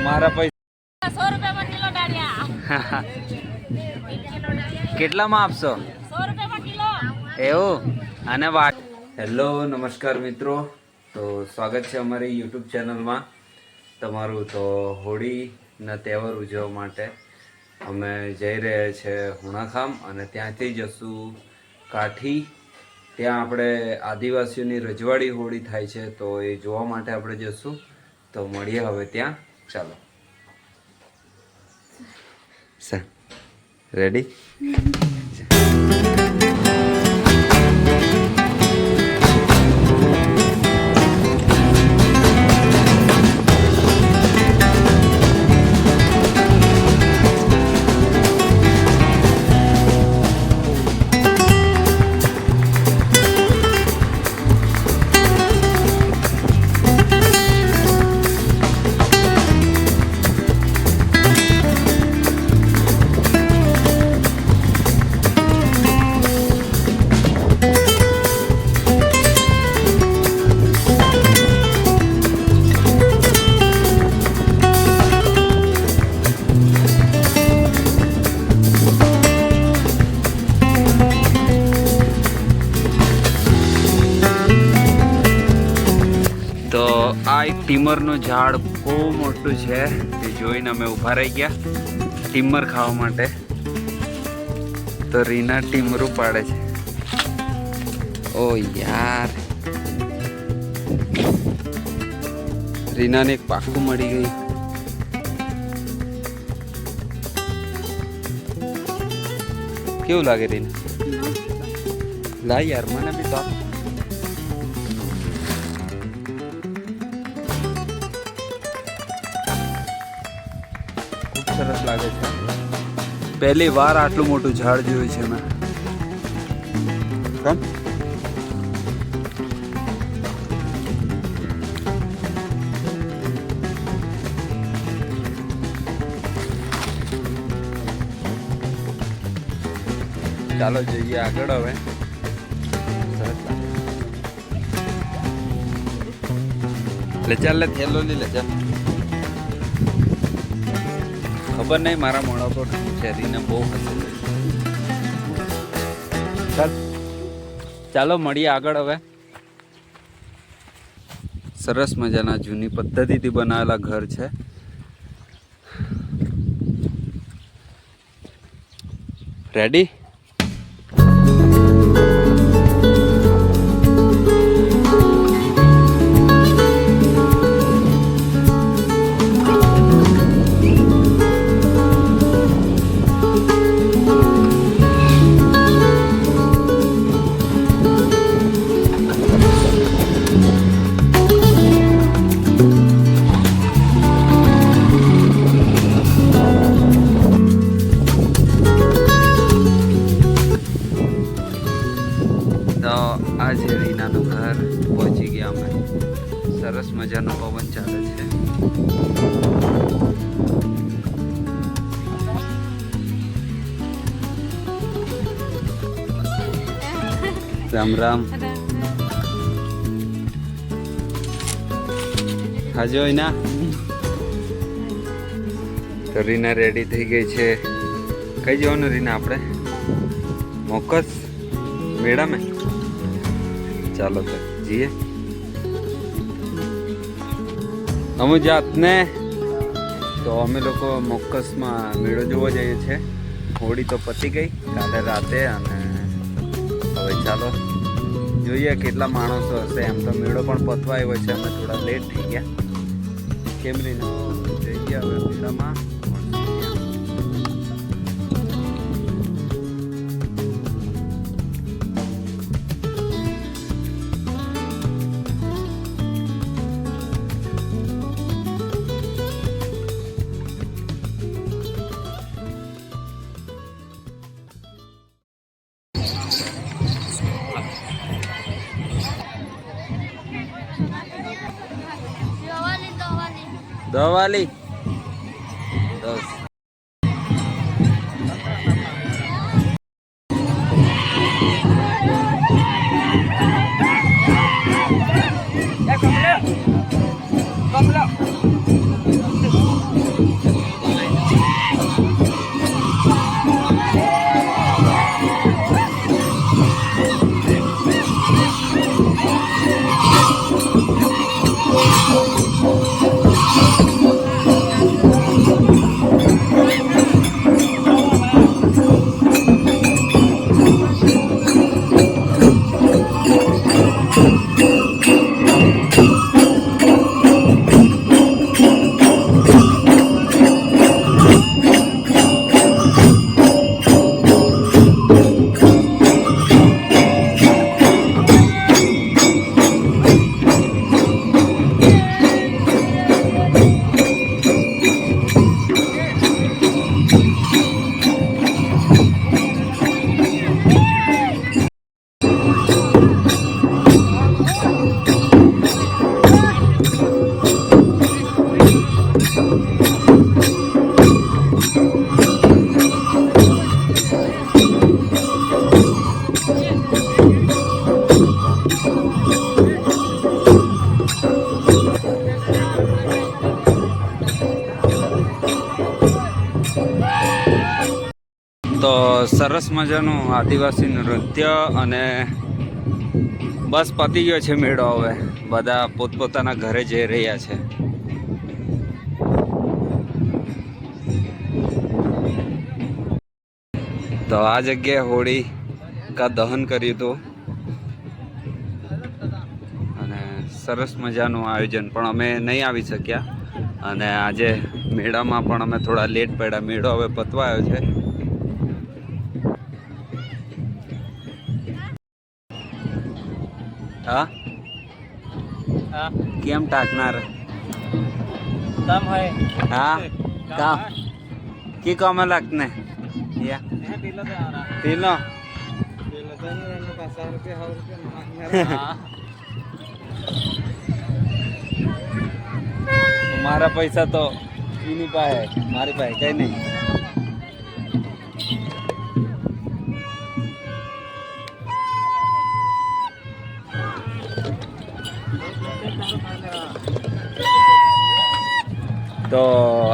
મારા પૈસા 100 રૂપિયામાં કિલો ડાળિયા. કેટલામાં આપશો? 100 રૂપિયામાં કિલો. એવું અને વાત. હેલો નમસ્કાર મિત્રો, તો સ્વાગત છે અમારી યુટ્યુબ ચેનલમાં તમારું. તો હોળીના તહેવાર ઉજવવા માટે અમે જઈ રહ્યા છીએ હુણાખામ અને ત્યાંથી જશું કાઠી. ત્યાં આપણે આદિવાસીઓની રજવાડી હોળી થાય છે, તો એ જોવા માટે આપણે જશું. તો મળીએ હવે ત્યાં. ચાલો સર, રેડી? તો આ એક ટીમરનું ઝાડ બહુ મોટું છે, તે જોઈને અમે ઊભા રહી ગયા ટીમર ખાવા માટે. તો રીના ટીમરું પાડે છે. ઓ યાર, રીનાને એક પાકું મળી ગઈ. કેવું લાગે રીના? લાય યાર, મને બી તો આપ. સરસ લાગે છે. પહેલી વાર આટલું મોટું ઝાડ જોયું છે મેં. કેમ? ચાલો જઈએ આગળ હવે. સરસ લાગે. લે ચાલ, લે થેલો લે ચાલ. ખબર નહીં મારા મોઢા પર શેરીને બહુ હશે. ચાલ ચાલો મળીએ આગળ હવે. સરસ મજાના જૂની પદ્ધતિથી બનાવેલા ઘર છે. રેડી? તો આ છે રીનાનું ઘર. પહોંચી ગયા અમે. સરસ મજાનો પવન ચાલે છે. રામ રામ. હાજો ના. તો રીના રેડી થઈ ગઈ છે. કઈ જવાનું રીના આપણે? મોકસ મેળા મેં. ચાલો તો જઈએ. અમે જાતને તો અમે લોકો મોકસમાં મેળો જોવા જઈએ છીએ. હોળી તો પતી ગઈ કાલે રાતે, અને હવે ચાલો જોઈએ કેટલા માણસો હશે. એમ તો મેળો પણ પતવા આવ્યો છે, અમે થોડા લેટ થઈ ગયા. કેમ રહીને જઈએ હવે મેળામાં. દવાલી 10. તો સરસ મજાનું આદિવાસી નૃત્ય અને બસ પતી ગયો છે મેળો. હવે બધા પોતપોતાના ઘરે જઈ રહ્યા છે. તો આ જગ્યાએ હોળી કા દહન કર્યું હતું અને સરસ મજાનું આયોજન, પણ અમે નહીં આવી શક્યા. અને આજે મેળામાં પણ અમે થોડા લેટ પડ્યા. મેળો હવે પતવા આવ્યો છે. હા કેમ ટાકનાર काम है હા કામ की काम लागत या तिलो મારા પૈસા તો એની પાસે, મારી પાસે કઈ નહીં. તો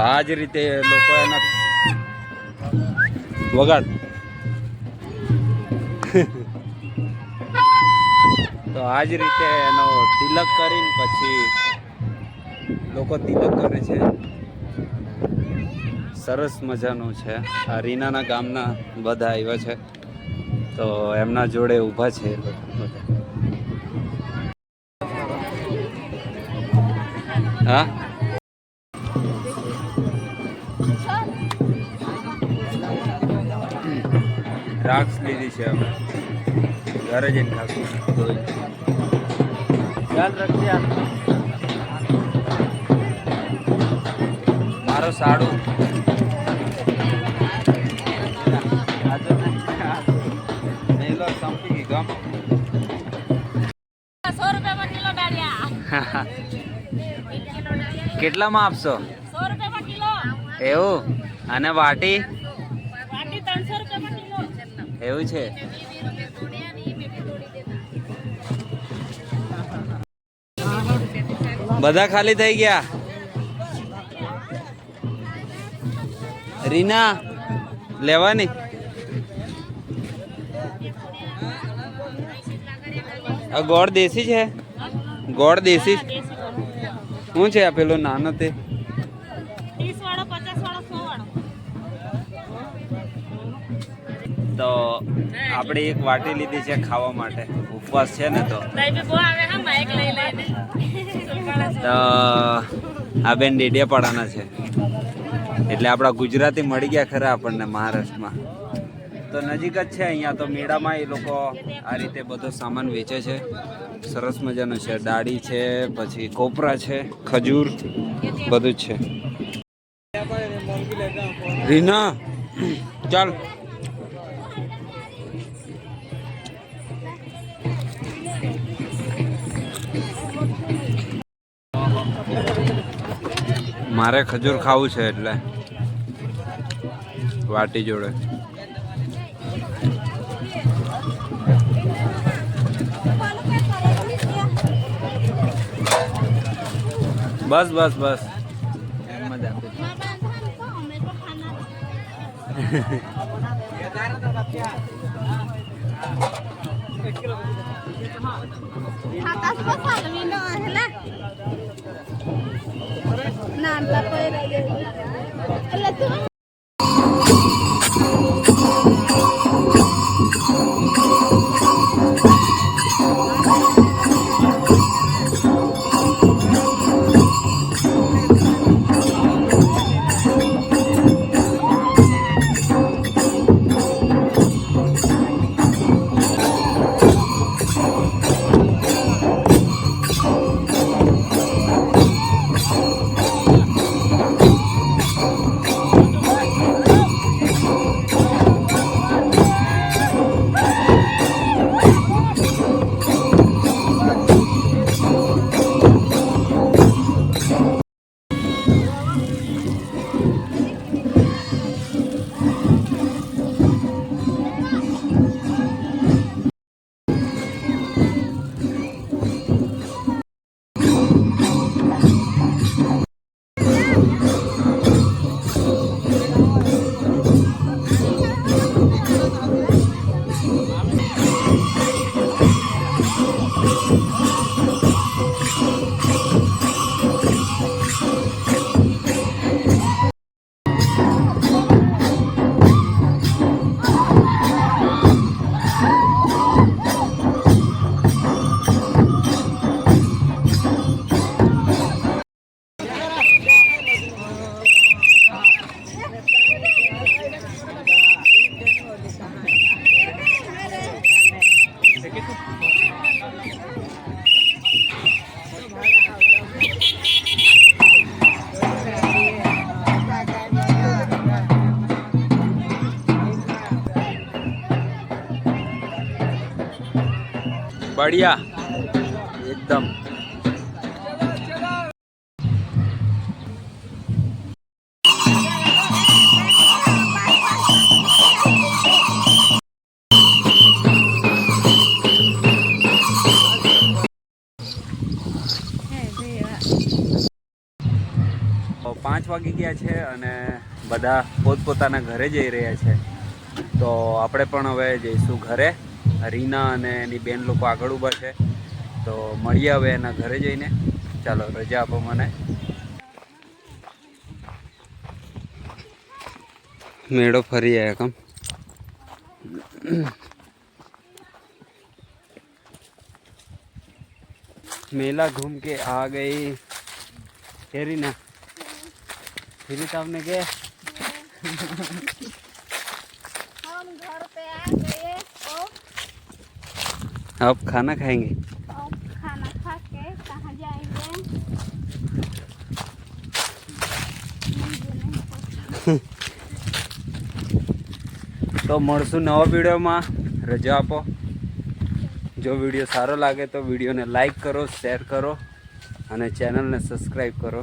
આ જ રીતે લોકો એના વગાડ તો આ જ રીતે એનો તિલક કરીને પછી લોકો તિલક કરે છે. સરસ મજાનું છે. આ રીનાના ગામના બધા આવ્યા છે, તો એમના જોડે ઊભા છે એ લોકો બધા. હા દ્રાક્ષ લીધી છે, અમે ઘરે જઈને ખાશું. ખ્યાલ રાખજે. મારો સાડું નહીં લો સંપી ગઈ ગમ. 100 રૂપિયામાં કિલો ડાળિયા. કેટલામાં આપશો? 100 રૂપિયામાં કિલો. એવું? અને વાટી વાટી 300 રૂપિયામાં કિલો. એવું છે? બધા ખાલી થઈ ગયા. રીના લેવાની ગોળ દેશી છે? ગોળ દેશી શું છે? આ પેલો નાનો તે 30 વાળો, 50 વાળો, 100 વાળો. તો આપણે એક વાટી લીધી છે ખાવા માટે. ઉપવાસ છે ને, તો દહીં બી બહુ આવે હા, માઈક લઈ લઈને. તો આ બેન ડેડિયાપાડાના છે, એટલે આપણા ગુજરાતી મળી ગયા ખરા આપણને મહારાષ્ટ્રમાં. તો નજીક જ છે અહીંયા. તો મેળામાં એ લોકો આ રીતે બધો સામાન વેચે છે. સરસ મજાનું છે. ડાળી છે, પછી કોપરા છે, ખજૂર, બધું જ છે. રીના ચાલ. મારે ખજૂર ખાવું છે એટલે વાટી જોડે. બસ બસ બસ એમ જ આપી. बढ़िया एकदम તો 5 વાગી ગયા છે અને બધા પોતપોતાના ઘરે જઈ રહ્યા છે. તો આપણે પણ હવે જઈશું ઘરે. રીના અને એની બેન લોકો આગળ ઊભા છે. તો મળીએ હવે એના ઘરે જઈને. ચાલો રજા આપો મને. મેળો ફરી આયા કમ. मेला घूम के आ गई. तेरी ना फिर आपने गए. हम घर पे आ गए और अब खाना खाएंगे. अब खाना खा के कहाँ जाएंगे मुझे नहीं पता। તો મળશું નવા વિડીયોમાં. રજા આપો. જો વિડીયો સારો લાગે તો વિડીયોને લાઈક કરો, શેર કરો અને ચેનલને સબસ્ક્રાઈબ કરો.